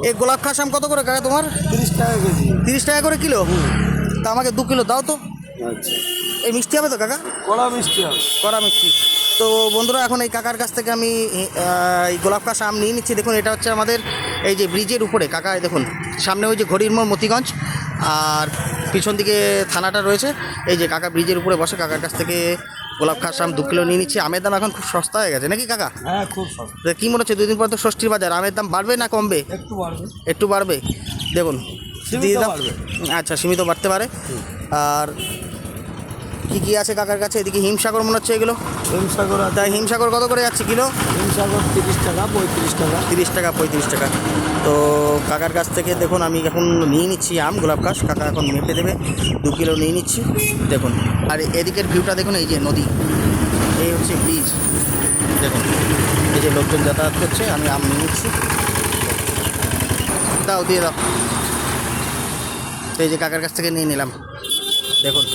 এই গোলাপ খাস আম কত করে কাকা তোমার? 30 টাকা কেজি। 30 টাকা করে কিলো? তা আমাকে 2 কিলো দাও তো। আচ্ছা, এই মিষ্টি হবে তো কাকা? কড়া মিষ্টি হবে। কড়া মিষ্টি। তো বন্ধুরা এখন এই কাকার কাছ থেকে আমি এই গোলাপ খাস আম নিয়ে নিচ্ছি। দেখুন এটা হচ্ছে আমাদের এই যে ব্রিজের উপরে কাকা, দেখুন সামনে ওই যে ঘড়ির মোড় মতিগঞ্জ, আর পিছন দিকে থানাটা রয়েছে। এই যে কাকা ব্রিজের উপরে বসে, কাকার কাছ থেকে গোলাপ খাস আম 2 কিলো নিয়ে নিচ্ছি। আমের দাম এখন খুব সস্তা হয়ে গেছে নাকি কাকা? হ্যাঁ, খুব সস্তা। কী মনে হচ্ছে 2 দিন পর তো ষষ্ঠীর বাজার, আমের দাম বাড়বে না কমবে? একটু বাড়বে। একটু বাড়বে। দেখুন সীমিত বাড়বে। আচ্ছা, সীমিত বাড়তে পারে। আর কি কি আছে কাকার কাছে? এদিকে হিমসাগর মনে হচ্ছে এগুলো। হিমসাগর আছে। তাই হিমসাগর কত করে যাচ্ছে কিলো? হিমসাগর 30 টাকা, 35 টাকা। 30 টাকা 35 টাকা। তো কাকার কাছ থেকে দেখুন আমি এখন নিয়ে নিচ্ছি আম গোলাপ খাস, কাকা এখন মেপে দেবে। 2 কিলো নিয়ে নিচ্ছি। দেখুন আর এদিকের ভিউটা দেখুন, এই যে নদী, এই হচ্ছে ব্রিজ। দেখুন এই যে লোকজন যাতায়াত করছে, আমি আম নিয়ে নিচ্ছি। দাও, দিয়ে দাও। তো এই যে কাকার কাছ থেকে নিয়ে নিলাম, দেখুন